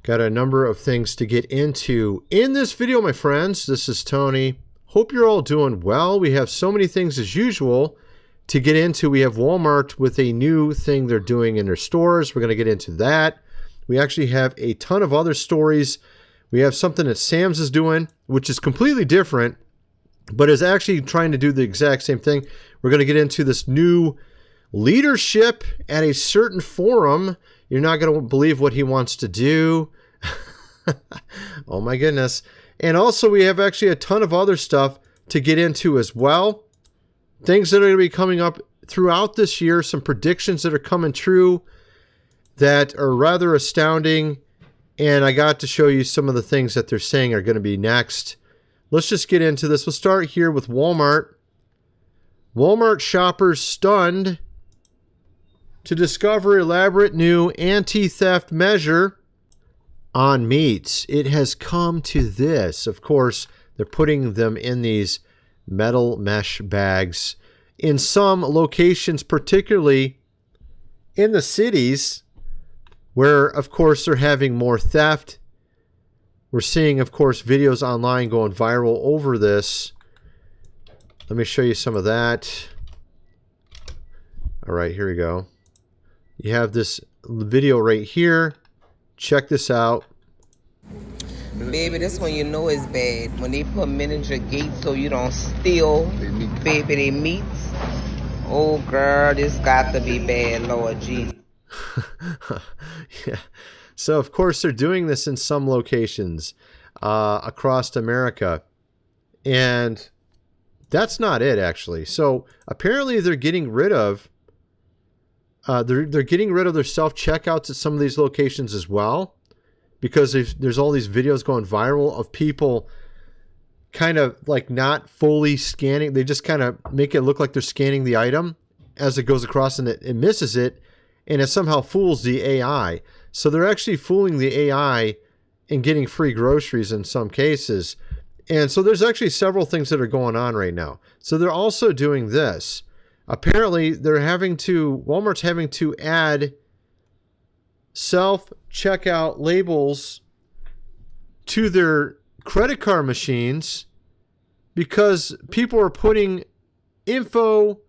Got a number of things to get into in this video, my friends. This is Tony. Hope you're all doing well. We have so many things as usual to get into. We have Walmart with a new thing they're doing in their stores. We're going to get into that. We actually have a ton of other stories. We have something that Sam's is doing, which is completely different, but is actually trying to do the exact same thing. We're going to get into this new leadership at a certain forum. You're not going to believe what he wants to do. Oh my goodness. And also we have actually a ton of other stuff to get into as well. Things that are going to be coming up throughout this year, some predictions that are coming true that are rather astounding. And I got to show you some of the things that they're saying are going to be next. Let's just get into this. We'll start here with Walmart. Walmart shoppers stunned to discover elaborate new anti-theft measure on meats. It has come to this. Of course, they're putting them in these metal mesh bags. In some locations, particularly in the cities, where, of course, they're having more theft. We're seeing, of course, videos online going viral over this. Let me show you some of that. All right, here we go. You have this video right here. Check this out. Baby, this one you know is bad. When they put men in your gate so you don't steal, baby, they meats. Oh, girl, this got to be bad, Lord G. Yeah. So, of course, they're doing this in some locations across America. And that's not it, actually. So, apparently, they're getting rid of they're getting rid of their self-checkouts at some of these locations as well, because there's all these videos going viral of people kind of like not fully scanning. They just kind of make it look like they're scanning the item as it goes across, and it misses it, and it somehow fools the AI. So they're actually fooling the AI and getting free groceries in some cases. And so there's actually several things that are going on right now. So they're also doing this. Apparently, Walmart's having to add self-checkout labels to their credit card machines because people are putting info,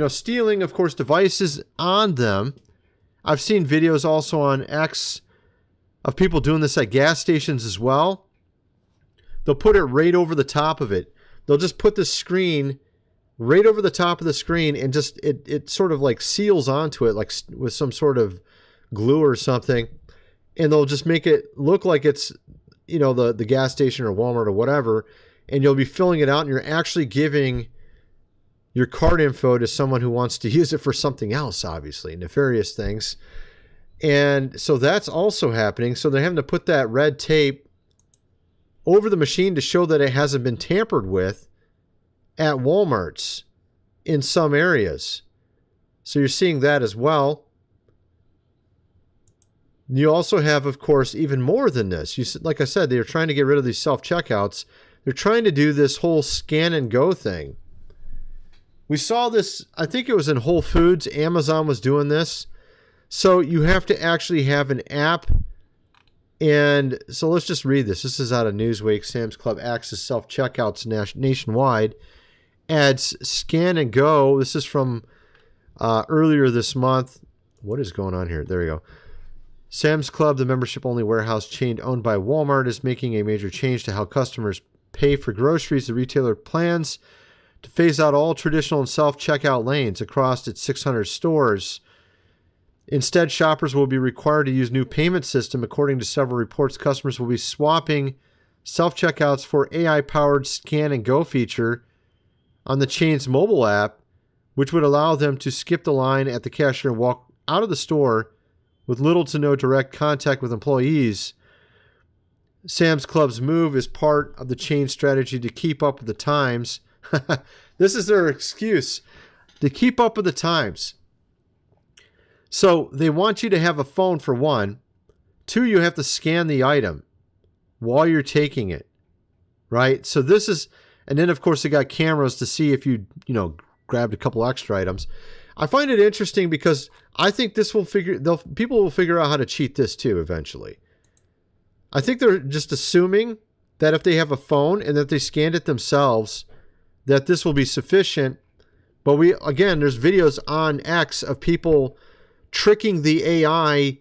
stealing, of course, devices on them. I've seen videos also on X of people doing this at gas stations as well. They'll put it right over the top of it. They'll just put the screen right over the top of the screen, and just it sort of like seals onto it, like with some sort of glue or something, and they'll just make it look like it's the gas station or Walmart or whatever, and you'll be filling it out, and you're actually giving your card info to someone who wants to use it for something else, obviously nefarious things. And so that's also happening. So they're having to put that red tape over the machine to show that it hasn't been tampered with at Walmarts in some areas. So you're seeing that as well. You also have, of course, even more than this. Like I said, they're trying to get rid of these self-checkouts. They're trying to do this whole scan and go thing. We saw this, I think it was in Whole Foods. Amazon was doing this. So you have to actually have an app. And so let's just read this. This is out of Newsweek. Sam's Club access self-checkouts nationwide. Adds scan and go. This is from earlier this month. What is going on here? There we go. Sam's Club, the membership-only warehouse chain owned by Walmart, is making a major change to how customers pay for groceries. The retailer plans to phase out all traditional and self-checkout lanes across its 600 stores. Instead, shoppers will be required to use new payment system. According to several reports, customers will be swapping self-checkouts for AI-powered scan and go feature on the chain's mobile app, which would allow them to skip the line at the cashier and walk out of the store with little to no direct contact with employees. Sam's Club's move is part of the chain's strategy to keep up with the times. This is their excuse, to keep up with the times. So they want you to have a phone for one. Two, you have to scan the item while you're taking it, right? So this is, and then of course they got cameras to see if you grabbed a couple extra items. I find it interesting because I think this will people will figure out how to cheat this too eventually. I think they're just assuming that if they have a phone and that they scanned it themselves, that this will be sufficient. But there's videos on X of people tricking the AI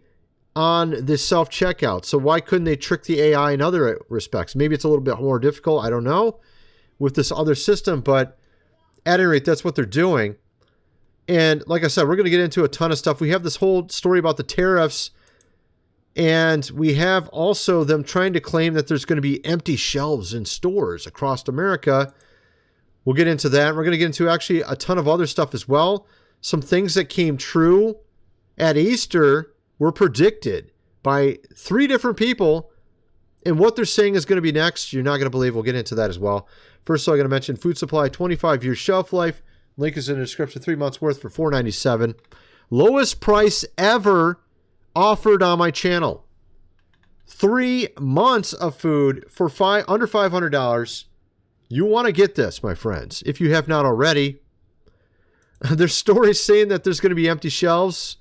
on the self-checkout. So why couldn't they trick the AI in other respects? Maybe it's a little bit more difficult, I don't know, with this other system, but at any rate, that's what they're doing. And like I said, we're going to get into a ton of stuff. We have this whole story about the tariffs, and we have also them trying to claim that there's going to be empty shelves in stores across America. We'll get into that. We're going to get into actually a ton of other stuff as well. Some things that came true at Easter were predicted by 3 different people, and what they're saying is going to be next, you're not going to believe. We'll get into that as well. First, I'm going to mention food supply, 25-year shelf life. Link is in the description. 3 months worth for $4.97. Lowest price ever offered on my channel. 3 months of food for under $500. You want to get this, my friends, if you have not already. There's stories saying that there's going to be empty shelves.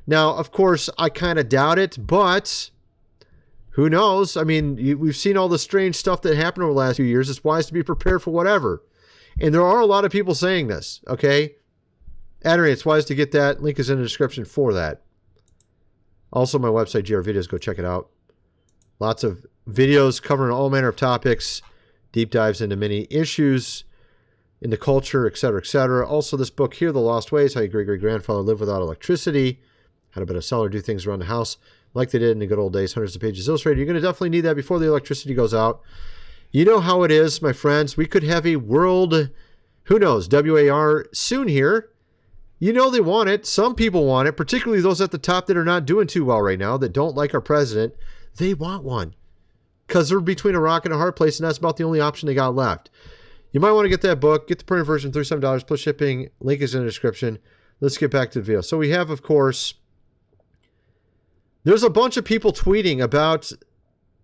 Now, of course, I kind of doubt it, but who knows? I mean, we've seen all the strange stuff that happened over the last few years. It's wise to be prepared for whatever. And there are a lot of people saying this, okay? At any rate, it's wise to get that. Link is in the description for that. Also, my website, GR Videos, go check it out. Lots of videos covering all manner of topics, deep dives into many issues, into culture, etc., etc. Also, this book here, The Lost Ways, How Your Great-Great-Grandfather Lived Without Electricity, How to Bet a Seller Do Things Around the House like they did in the good old days, hundreds of pages illustrated. You're going to definitely need that before the electricity goes out. You know how it is, my friends. We could have a world, who knows, WAR soon here. You know they want it. Some people want it, particularly those at the top that are not doing too well right now, that don't like our president. They want one because they're between a rock and a hard place, and that's about the only option they got left. You might want to get that book. Get the printed version, $37 plus shipping. Link is in the description. Let's get back to the video. So we have, of course, there's a bunch of people tweeting about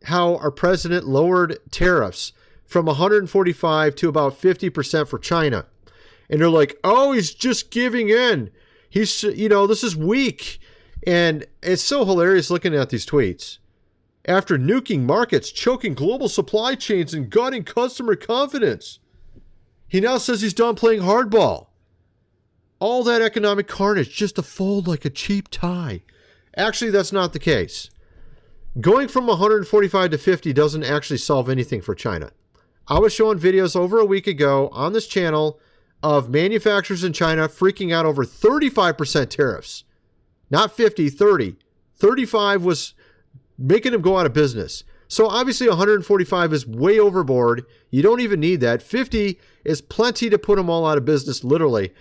how our president lowered tariffs from 145 to about 50% for China. And they're like, oh, he's just giving in. He's, this is weak. And it's so hilarious looking at these tweets. After nuking markets, choking global supply chains, and gutting customer confidence, he now says he's done playing hardball. All that economic carnage just to fold like a cheap tie. Actually, that's not the case. Going from 145 to 50 doesn't actually solve anything for China. I was showing videos over a week ago on this channel of manufacturers in China freaking out over 35% tariffs. Not 50, 30. 35 was making them go out of business. So obviously 145 is way overboard. You don't even need that. 50 is plenty to put them all out of business, literally.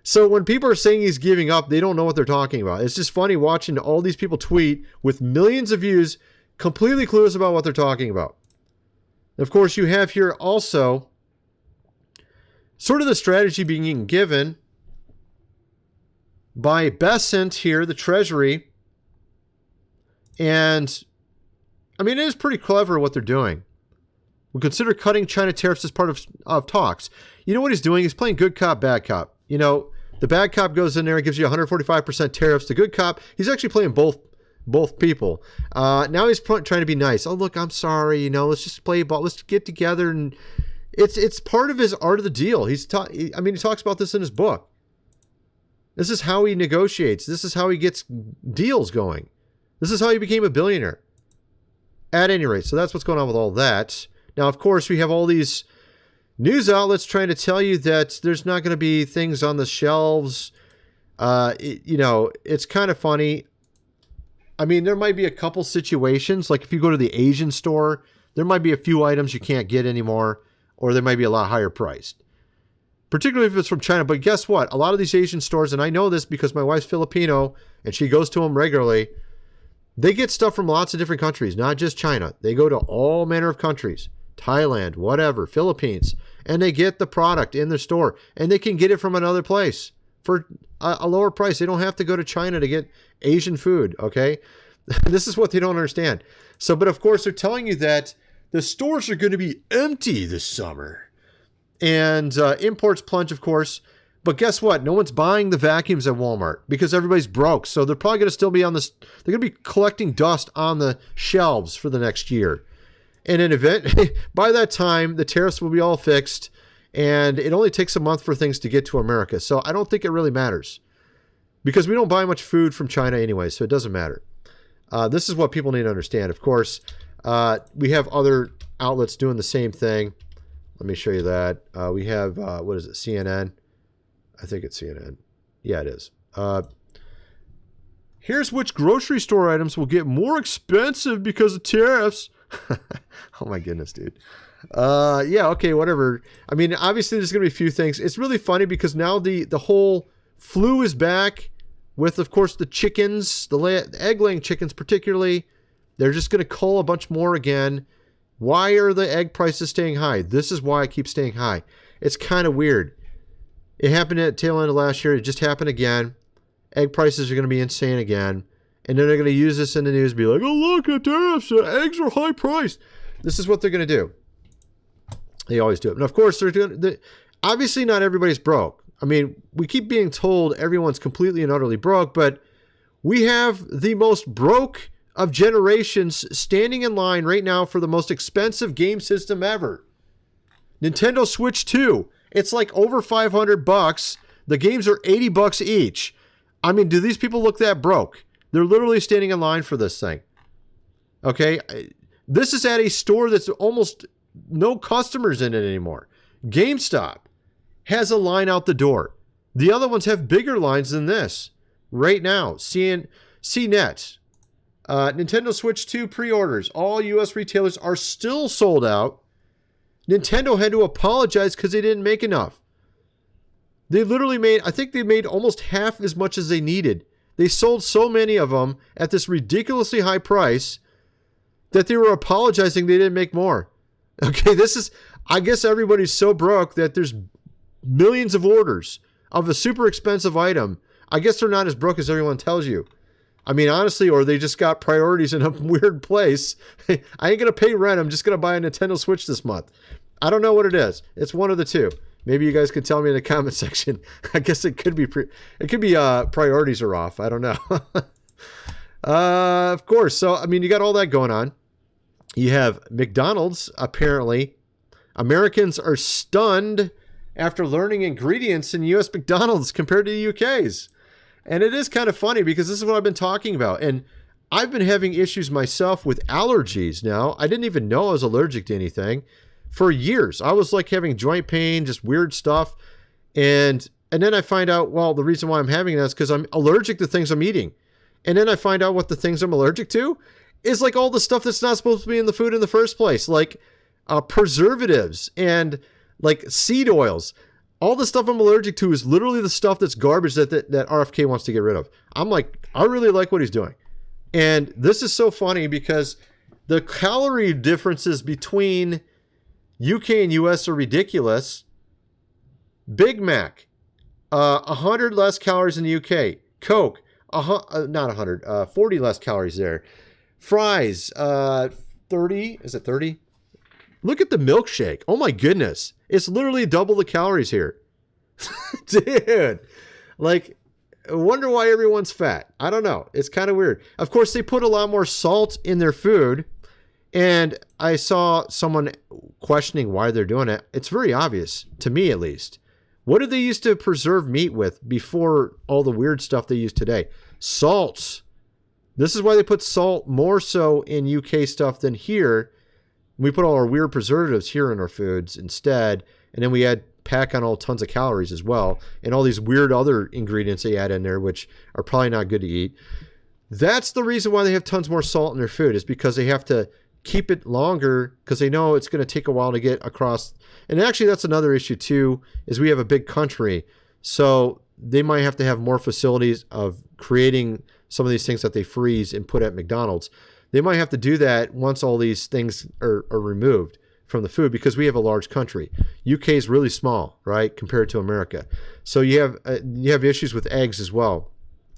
So when people are saying he's giving up, they don't know what they're talking about. It's just funny watching all these people tweet with millions of views, completely clueless about what they're talking about. Of course, you have here also sort of the strategy being given by Besant here, the Treasury. And, I mean, it is pretty clever what they're doing. We'll consider cutting China tariffs as part of talks. You know what he's doing? He's playing good cop, bad cop. The bad cop goes in there and gives you 145% tariffs. The good cop, he's actually playing both people. Now he's trying to be nice. Oh, look, I'm sorry. Let's just play ball. Let's get together. And it's part of his art of the deal. He talks about this in his book. This is how he negotiates. This is how he gets deals going. This is how he became a billionaire. At any rate, so that's what's going on with all that. Now, of course, we have all these news outlets trying to tell you that there's not going to be things on the shelves. It's kind of funny. I mean, there might be a couple situations, like if you go to the Asian store, there might be a few items you can't get anymore, or they might be a lot higher priced, particularly if it's from China. But guess what? A lot of these Asian stores, and I know this because my wife's Filipino and she goes to them regularly, they get stuff from lots of different countries, not just China. They go to all manner of countries, Thailand, whatever, Philippines, and they get the product in their store, and they can get it from another place for a lower price. They don't have to go to China to get Asian food, okay? This is what they don't understand. So, but of course, they're telling you that the stores are going to be empty this summer. And imports plunge, of course. But guess what? No one's buying the vacuums at Walmart because everybody's broke. So they're probably going to still be on this. They're going to be collecting dust on the shelves for the next year. And in event, by that time, the tariffs will be all fixed. And it only takes a month for things to get to America. So I don't think it really matters because we don't buy much food from China anyway. So it doesn't matter. This is what people need to understand. Of course, we have other outlets doing the same thing. Let me show you that. We have, what is it, CNN? I think it's CNN. Yeah, it is. Here's which grocery store items will get more expensive because of tariffs. Oh my goodness, dude. Yeah, okay, whatever. I mean, obviously there's going to be a few things. It's really funny because now the whole flu is back with, of course, the chickens, the egg-laying chickens particularly. They're just going to cull a bunch more again. Why are the egg prices staying high? This is why I keep staying high. It's kind of weird. It happened at the tail end of last year. It just happened again. Egg prices are going to be insane again. And then they're going to use this in the news and be like, oh, look at tariffs. Eggs are high priced. This is what they're going to do. They always do it. And of course, obviously not everybody's broke. I mean, we keep being told everyone's completely and utterly broke, but we have the most broke of generations standing in line right now for the most expensive game system ever. Nintendo Switch 2. It's like over $500. The games are $80 each. I mean, do these people look that broke? They're literally standing in line for this thing. Okay? This is at a store that's almost no customers in it anymore. GameStop has a line out the door. The other ones have bigger lines than this. Right now, CNET. Nintendo Switch 2 pre-orders. All U.S. retailers are still sold out. Nintendo had to apologize because they didn't make enough. They literally made, I think they made almost half as much as they needed. They sold so many of them at this ridiculously high price that they were apologizing they didn't make more. Okay, I guess everybody's so broke that there's millions of orders of a super expensive item. I guess they're not as broke as everyone tells you. I mean, honestly, or they just got priorities in a weird place. I ain't going to pay rent. I'm just going to buy a Nintendo Switch this month. I don't know what it is. It's one of the two. Maybe you guys could tell me in the comment section. I guess it could be priorities are off. I don't know. Of course. So, I mean, you got all that going on. You have McDonald's, apparently. Americans are stunned after learning ingredients in U.S. McDonald's compared to the UK's. And it is kind of funny because this is what I've been talking about. And I've been having issues myself with allergies now. I didn't even know I was allergic to anything for years. I was like having joint pain, just weird stuff. And then I find out, well, the reason why I'm having that is because I'm allergic to things I'm eating. And then I find out what the things I'm allergic to is like all the stuff that's not supposed to be in the food in the first place, like preservatives and like seed oils. All the stuff I'm allergic to is literally the stuff that's garbage that RFK wants to get rid of. I'm like, I really like what he's doing. And this is so funny because the calorie differences between UK and US are ridiculous. Big Mac, 100 less calories in the UK. Coke, not 100, 40 less calories there. Fries, 30, is it 30? Look at the milkshake. Oh my goodness. It's literally double the calories here. Dude, like, I wonder why everyone's fat. I don't know. It's kind of weird. Of course, they put a lot more salt in their food. And I saw someone questioning why they're doing it. It's very obvious, to me at least. What did they used to preserve meat with before all the weird stuff they use today? Salts. This is why they put salt more so in UK stuff than here. We put all our weird preservatives here in our foods instead. And then we pack on all tons of calories as well. And all these weird other ingredients they add in there, which are probably not good to eat. That's the reason why they have tons more salt in their food, is because they have to keep it longer because they know it's going to take a while to get across. And actually, that's another issue too, is we have a big country. So they might have to have more facilities of creating some of these things that they freeze and put at McDonald's. They might have to do that once all these things are removed from the food, because we have a large country. UK is really small, right, compared to America. So you have issues with eggs as well.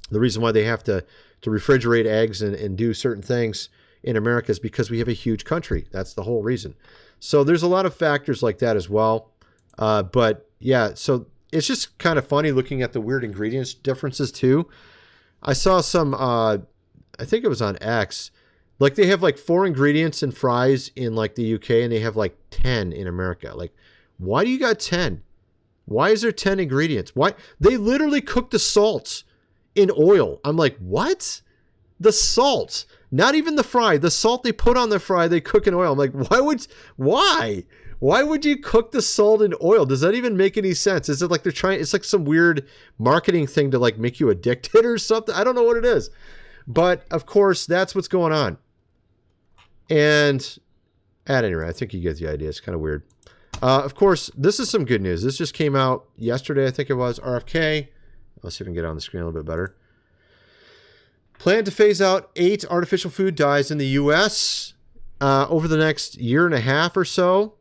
The reason why they have to refrigerate eggs and do certain things in America is because we have a huge country. That's the whole reason. So there's a lot of factors like that as well. But yeah, so it's just kind of funny looking at the weird ingredients differences too. I saw some, I think it was on X, like they have like 4 ingredients in fries in like the UK and they have like 10 in America. Like, why do you got 10? Why is there 10 ingredients? Why? They literally cook the salt in oil. I'm like, what? The salt, not even the fry, the salt they put on the fry, they cook in oil. I'm like, why would you cook the salt in oil? Does that even make any sense? Is it like they're trying, it's like some weird marketing thing to like make you addicted or something? I don't know what it is, but of course that's what's going on. And at any rate, I think you get the idea. It's kind of weird. Of course, this is some good news. This just came out yesterday, I think it was, RFK. Let's see if I can get it on the screen a little bit better. Plan to phase out 8 artificial food dyes in the U.S. Over the next year and a half or so.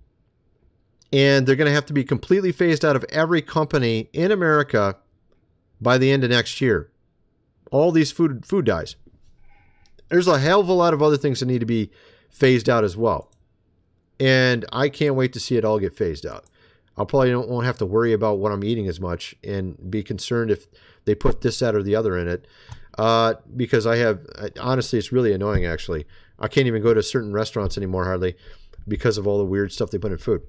And they're going to have to be completely phased out of every company in America by the end of next year. All these food dyes. There's a hell of a lot of other things that need to be phased out as well. And I can't wait to see it all get phased out. I'll probably won't have to worry about what I'm eating as much and be concerned if they put this, that, or the other in it. Because honestly, it's really annoying actually. I can't even go to certain restaurants anymore hardly because of all the weird stuff they put in food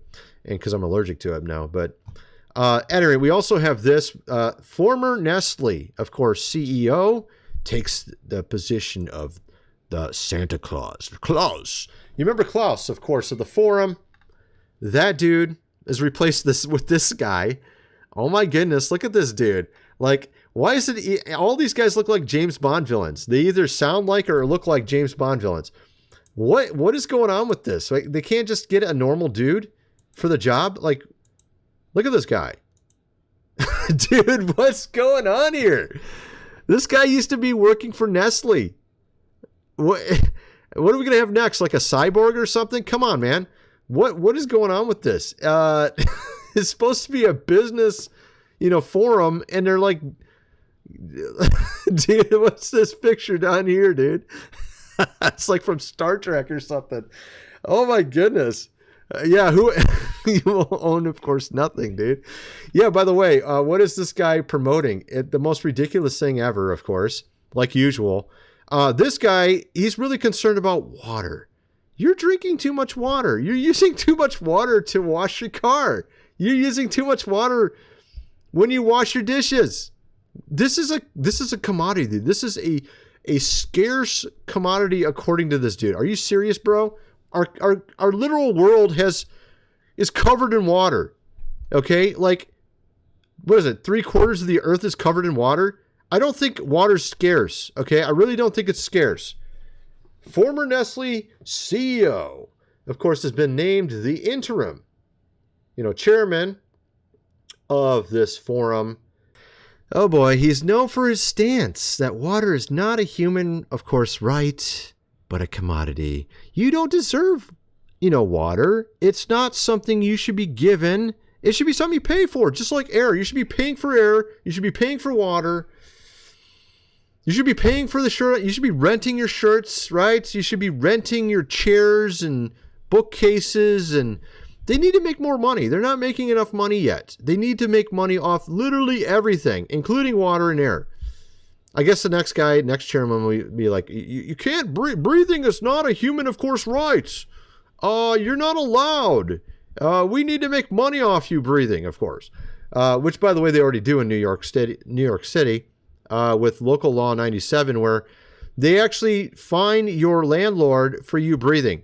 and because I'm allergic to it now. But anyway, we also have this former Nestle, of course, CEO takes the position of the Santa Claus. Klaus. You remember Klaus, of course, of the forum. That dude has replaced this with this guy. Oh my goodness, look at this dude. Like, why is it all these guys look like James Bond villains? They either sound like or look like James Bond villains. What is going on with this? Like, they can't just get a normal dude for the job? Like, look at this guy. Dude, what's going on here? This guy used to be working for Nestle. What are we going to have next? Like a cyborg or something? Come on, man. What is going on with this? It's supposed to be a business, forum, and they're like, dude, what's this picture down here, dude? It's like from Star Trek or something. Oh my goodness. Yeah, who you will own, of course, nothing, dude. Yeah, by the way, what is this guy promoting? The most ridiculous thing ever, of course, like usual. This guy, he's really concerned about water. You're drinking too much water. You're using too much water to wash your car. You're using too much water when you wash your dishes. This is a commodity. This is a scarce commodity according to this dude. Are you serious, bro? Our literal world is covered in water. Okay? Like, what is it? 3/4 of the earth is covered in water. I don't think water's scarce. Okay? I really don't think it's scarce. Former Nestle CEO, of course, has been named the interim, chairman of this forum. Oh boy, he's known for his stance that water is not a human, of course, right, but a commodity. You don't deserve, water. It's not something you should be given. It should be something you pay for, just like air. You should be paying for air. You should be paying for water. You should be paying for the shirt. You should be renting your shirts, right? You should be renting your chairs and bookcases, and they need to make more money. They're not making enough money yet. They need to make money off literally everything, including water and air. I guess the next chairman will be like, you can't breathe. Breathing is not a human, of course, right. You're not allowed. We need to make money off you breathing, of course. Which, by the way, they already do in New York City. With Local Law 97, where they actually fine your landlord for you breathing.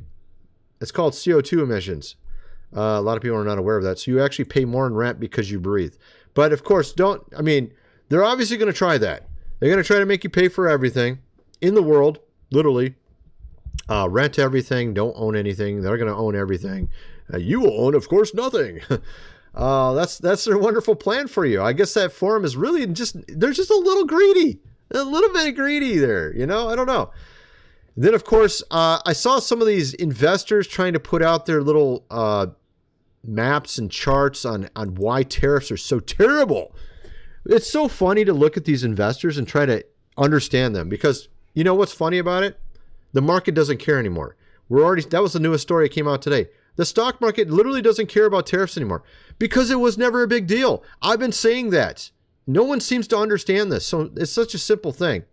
It's called CO2 emissions. A lot of people are not aware of that. So you actually pay more in rent because you breathe. But of course, they're obviously going to try that. They're going to try to make you pay for everything in the world, literally. Rent everything, don't own anything. They're going to own everything. You will own, of course, nothing. That's their wonderful plan for you. I guess that forum is really they're just a little greedy. A little bit greedy there, I don't know. Then, of course, I saw some of these investors trying to put out their little maps and charts on why tariffs are so terrible. It's so funny to look at these investors and try to understand them because what's funny about it? The market doesn't care anymore. That was the newest story that came out today. The stock market literally doesn't care about tariffs anymore because it was never a big deal. I've been saying that. No one seems to understand this. So it's such a simple thing.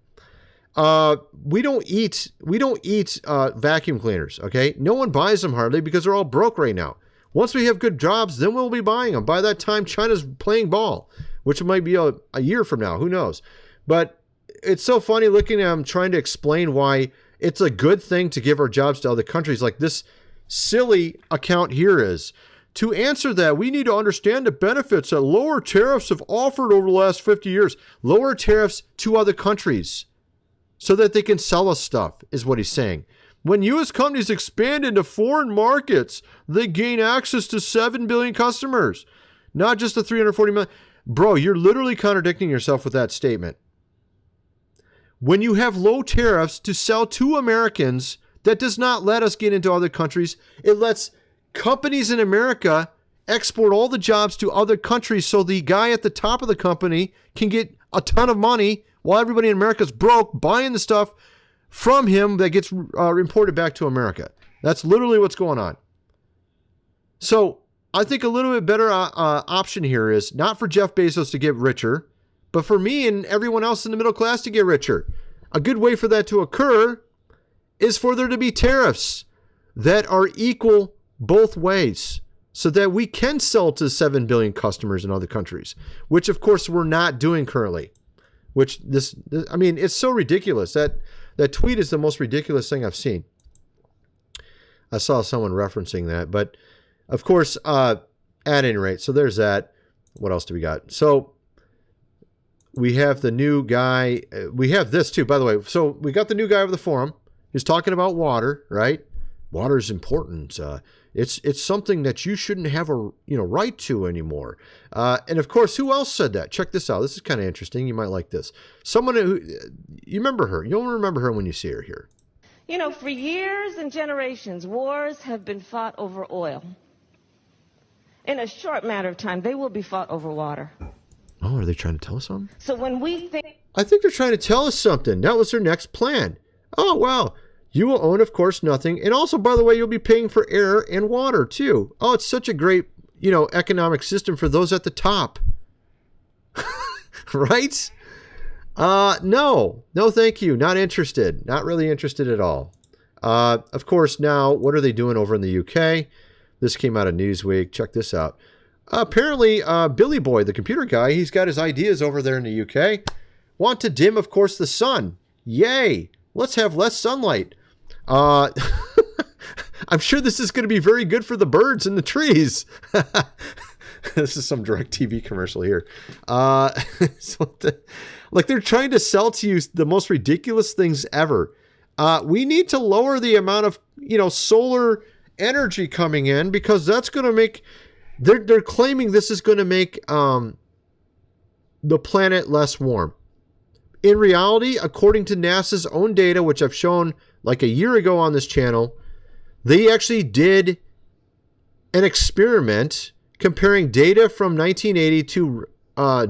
We don't eat vacuum cleaners. Okay. No one buys them hardly because they're all broke right now. Once we have good jobs, then we'll be buying them. By that time, China's playing ball, which might be a year from now. Who knows? But it's so funny looking at them trying to explain why it's a good thing to give our jobs to other countries. Like this silly account here is. To answer that, we need to understand the benefits that lower tariffs have offered over the last 50 years. Lower tariffs to other countries so that they can sell us stuff, is what he's saying. When U.S. companies expand into foreign markets, they gain access to 7 billion customers, not just the 340 million. Bro, you're literally contradicting yourself with that statement. When you have low tariffs to sell to Americans, that does not let us get into other countries. It lets companies in America export all the jobs to other countries so the guy at the top of the company can get a ton of money while everybody in America is broke buying the stuff from him that gets imported back to America. That's literally what's going on. So I think a little bit better option here is not for Jeff Bezos to get richer, but for me and everyone else in the middle class to get richer. A good way for that to occur is for there to be tariffs that are equal both ways so that we can sell to 7 billion customers in other countries, which of course we're not doing currently, which I mean, it's so ridiculous. That tweet is the most ridiculous thing I've seen. I saw someone referencing that, but of course, at any rate, so there's that. What else do we got? So we have the new guy. We have this too, by the way. So we got the new guy over the forum. He's talking about water, right? Water is important. It's something that you shouldn't have a right to anymore. And of course, who else said that? Check this out. This is kind of interesting. You might like this. Someone who you remember her. You'll remember her when you see her here. You know, for years and generations, wars have been fought over oil. In a short matter of time, they will be fought over water. Oh, are they trying to tell us something? So when we think... I think they're trying to tell us something. That was their next plan. Oh, wow. You will own, of course, nothing. And also, by the way, you'll be paying for air and water, too. Oh, it's such a great, economic system for those at the top. Right? No, thank you. Not interested. Not really interested at all. Of course, now, what are they doing over in the UK? This came out of Newsweek. Check this out. Apparently, Billy Boy, the computer guy, he's got his ideas over there in the UK. Want to dim, of course, the sun. Yay. Let's have less sunlight. I'm sure this is going to be very good for the birds and the trees. This is some DirecTV commercial here. Like they're trying to sell to you the most ridiculous things ever. We need to lower the amount of, solar energy coming in because that's going to make, they're claiming this is going to make the planet less warm. In reality, according to NASA's own data, which I've shown like a year ago on this channel, they actually did an experiment comparing data from 1980 to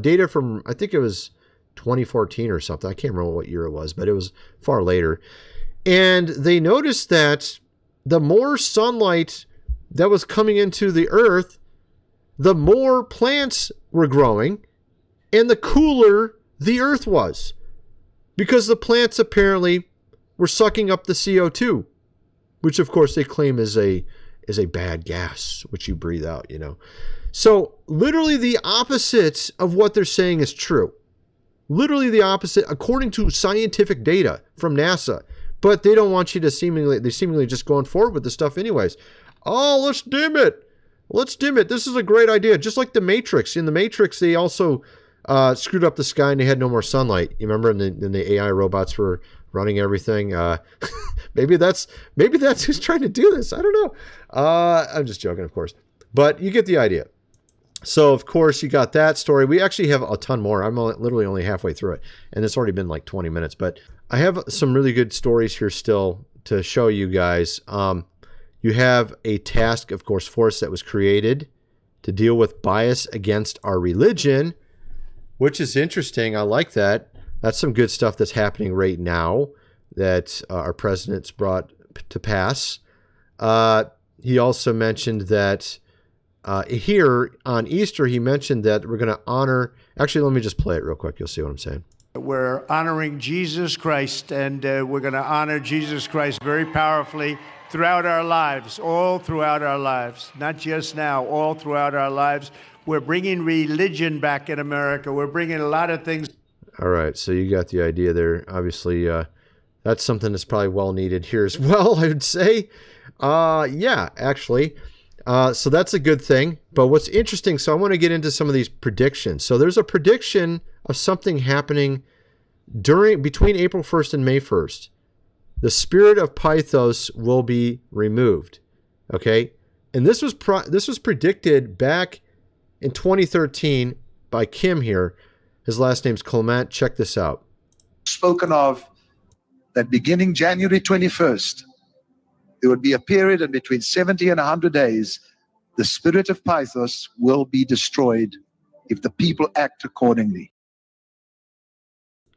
data from, I think it was 2014 or something. I can't remember what year it was, but it was far later. And they noticed that the more sunlight that was coming into the earth, the more plants were growing and the cooler the earth was. Because the plants apparently were sucking up the CO2, which of course they claim is a bad gas, which you breathe out, So literally the opposite of what they're saying is true. Literally the opposite, according to scientific data from NASA. But they don't want you to they're seemingly just going forward with the stuff anyways. Oh, let's dim it. Let's dim it. This is a great idea. Just like the Matrix. In the Matrix, they also screwed up the sky and they had no more sunlight. You remember? And the AI robots were running everything. Maybe that's who's trying to do this. I don't know. I'm just joking, of course. But you get the idea. So, of course, you got that story. We actually have a ton more. I'm literally only halfway through it. And it's already been like 20 minutes. But I have some really good stories here still to show you guys. You have a task, of course, force that was created to deal with bias against our religion, which is interesting. I like that. That's some good stuff that's happening right now that our president's brought to pass. he also mentioned that here on Easter, he mentioned that we're going to honor. Actually, let me just play it real quick. You'll see what I'm saying. We're honoring Jesus Christ, and we're going to honor Jesus Christ very powerfully throughout our lives, all throughout our lives, not just now, all throughout our lives. We're bringing religion back in America. We're bringing a lot of things. All right, so you got the idea there. Obviously, that's something that's probably well needed here as well, I would say. Yeah, actually. So that's a good thing. But what's interesting, so I want to get into some of these predictions. So there's a prediction of something happening between April 1st and May 1st. The spirit of Pythos will be removed. Okay? And this was predicted back in 2013 by Kim here. His last name's Clement. Check this out. Spoken of that beginning January 21st, there would be a period in between 70 and 100 days. The spirit of Pythos will be destroyed if the people act accordingly.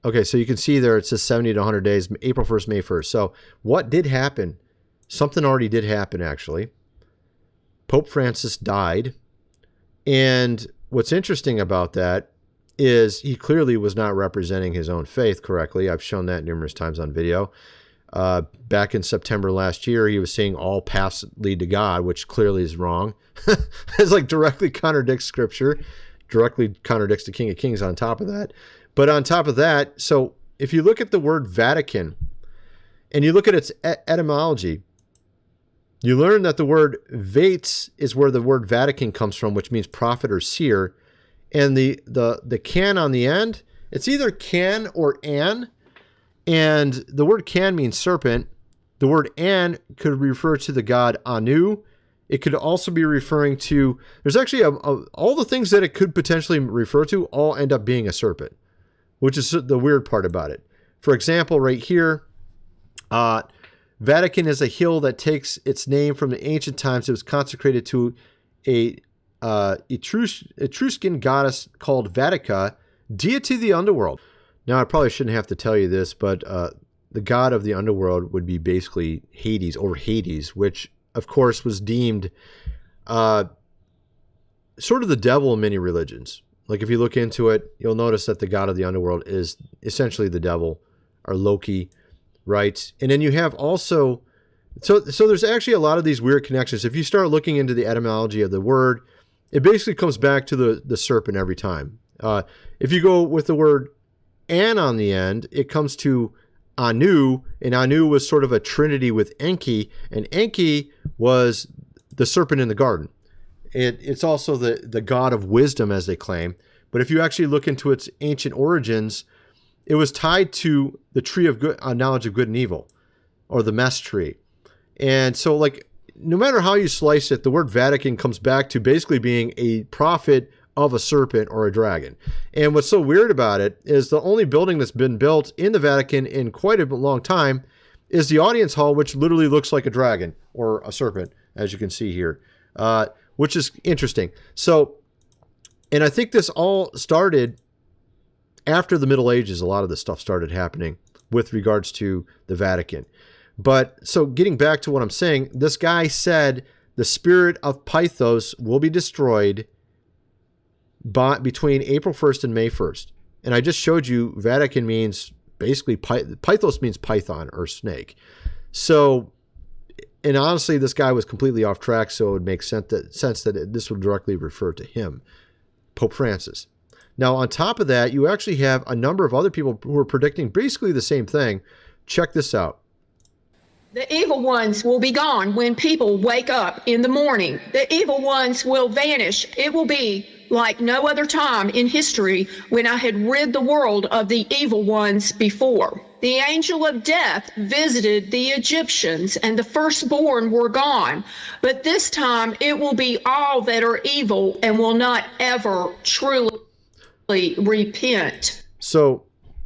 Okay, so you can see there it says 70 to 100 days, April 1st, May 1st. So what did happen? Something already did happen, actually. Pope Francis died. And what's interesting about that is he clearly was not representing his own faith correctly. I've shown that numerous times on video. Back in September last year, he was saying all paths lead to God, which clearly is wrong. It's like directly contradicts Scripture, directly contradicts the King of Kings on top of that. But on top of that, so if you look at the word Vatican and you look at its etymology, you learn that the word vates is where the word Vatican comes from, which means prophet or seer. And the can on the end, it's either can or an. And the word can means serpent. The word an could refer to the god Anu. It could also be referring to, there's actually all the things that it could potentially refer to all end up being a serpent, which is the weird part about it. For example, right here, Vatican is a hill that takes its name from the ancient times. It was consecrated to a Etruscan goddess called Vatica, deity of the underworld. Now, I probably shouldn't have to tell you this, but the god of the underworld would be basically Hades, or Hades, which, of course, was deemed sort of the devil in many religions. Like, if you look into it, you'll notice that the god of the underworld is essentially the devil, or Loki, right? And then you have also, so there's actually a lot of these weird connections. If you start looking into the etymology of the word, it basically comes back to the serpent every time. If you go with the word "an" on the end, it comes to Anu, and Anu was sort of a trinity with Enki, and Enki was the serpent in the garden. It's also the god of wisdom, as they claim. But if you actually look into its ancient origins, it was tied to the tree of good, knowledge of good and evil, or the mess tree. And so, like, no matter how you slice it, the word Vatican comes back to basically being a prophet of a serpent or a dragon. And what's so weird about it is the only building that's been built in the Vatican in quite a long time is the audience hall, which literally looks like a dragon or a serpent, as you can see here, which is interesting. So, and I think this all started after the Middle Ages. A lot of this stuff started happening with regards to the Vatican. But so getting back to what I'm saying, this guy said the spirit of Pythos will be destroyed between April 1st and May 1st. And I just showed you Vatican means basically, Pythos means python or snake. So, and honestly, this guy was completely off track, so it would make sense that this would directly refer to him, Pope Francis. Now, on top of that, you actually have a number of other people who are predicting basically the same thing. Check this out. The evil ones will be gone when people wake up in the morning. The evil ones will vanish. It will be like no other time in history when I had rid the world of the evil ones before. The angel of death visited the Egyptians, and the firstborn were gone. But this time it will be all that are evil and will not ever truly repent. So,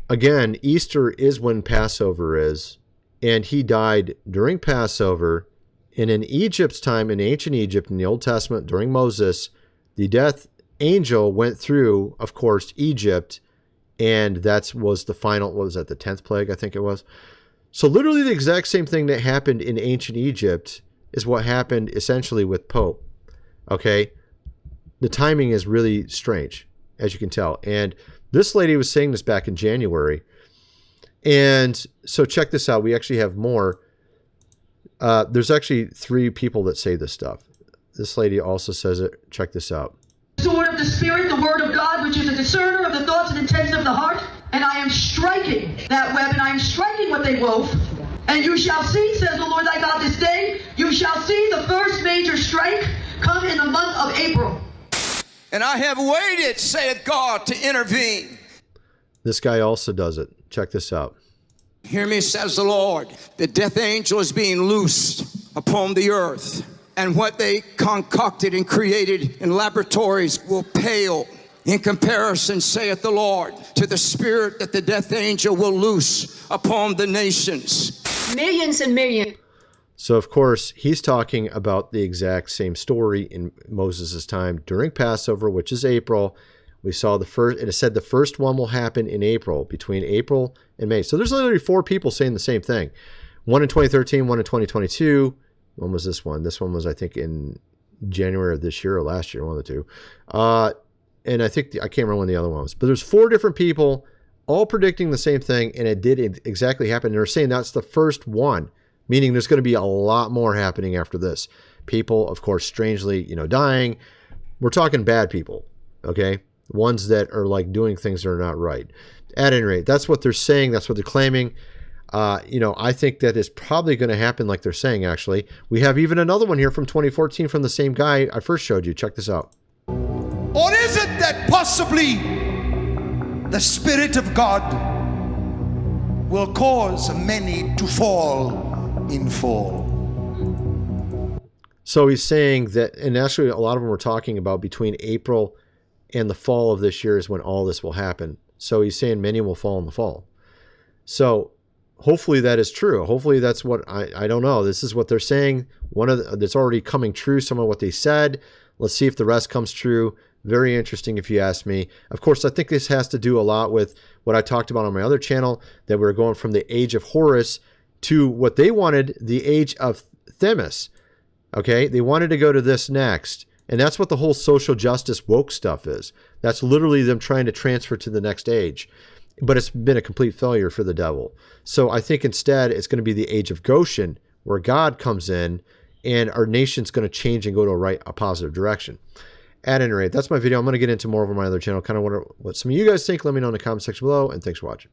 again, Easter is when Passover is. And he died during Passover. And in Egypt's time, in ancient Egypt, in the Old Testament, during Moses, the death angel went through, of course, Egypt. And that was the final, what was that, the 10th plague, I think it was. So literally the exact same thing that happened in ancient Egypt is what happened essentially with Pope. Okay? The timing is really strange, as you can tell. And this lady was saying this back in January. And so check this out. We actually have more. There's actually 3 people that say this stuff. This lady also says it. Check this out. Sword of the Spirit, the Word of God, which is a discerner of the thoughts and intents of the heart. And I am striking that web, and I am striking what they wove. And you shall see, says the Lord thy God, this day, you shall see the first major strike come in the month of April. And I have waited, saith God, to intervene. This guy also does it. Check this out. Hear me, says the Lord. The death angel is being loosed upon the earth. And what they concocted and created in laboratories will pale in comparison, saith the Lord, to the spirit that the death angel will loose upon the nations. Millions and millions. So, of course, he's talking about the exact same story in Moses' time during Passover, which is April. We saw the first, and it said the first one will happen in April, between April and May. So there's literally 4 people saying the same thing. One in 2013, one in 2022. When was this one? This one was, I think, in January of this year or last year, one of the two. And I think, I can't remember when the other one was. But there's 4 different people all predicting the same thing, and it did exactly happen. And they're saying that's the first one, meaning there's going to be a lot more happening after this. People, of course, strangely, dying. We're talking bad people, okay? Ones that are like doing things that are not right. At any rate, that's what they're saying. That's what they're claiming. I think that is probably going to happen like they're saying, actually. We have even another one here from 2014 from the same guy I first showed you. Check this out. Or is it that possibly the Spirit of God will cause many to fall in fall? So he's saying that, and actually a lot of them were talking about between April and the fall of this year is when all this will happen. So he's saying many will fall in the fall. So hopefully that is true. Hopefully that's what, I don't know. This is what they're saying. That's already coming true, some of what they said. Let's see if the rest comes true. Very interesting if you ask me. Of course, I think this has to do a lot with what I talked about on my other channel, that we're going from the age of Horus to what they wanted, the age of Themis. Okay, they wanted to go to this next. And that's what the whole social justice woke stuff is. That's literally them trying to transfer to the next age. But it's been a complete failure for the devil. So I think instead it's going to be the age of Goshen, where God comes in and our nation's going to change and go to a positive direction. At any rate, that's my video. I'm going to get into more over my other channel. Kind of wonder what some of you guys think. Let me know in the comment section below, and thanks for watching.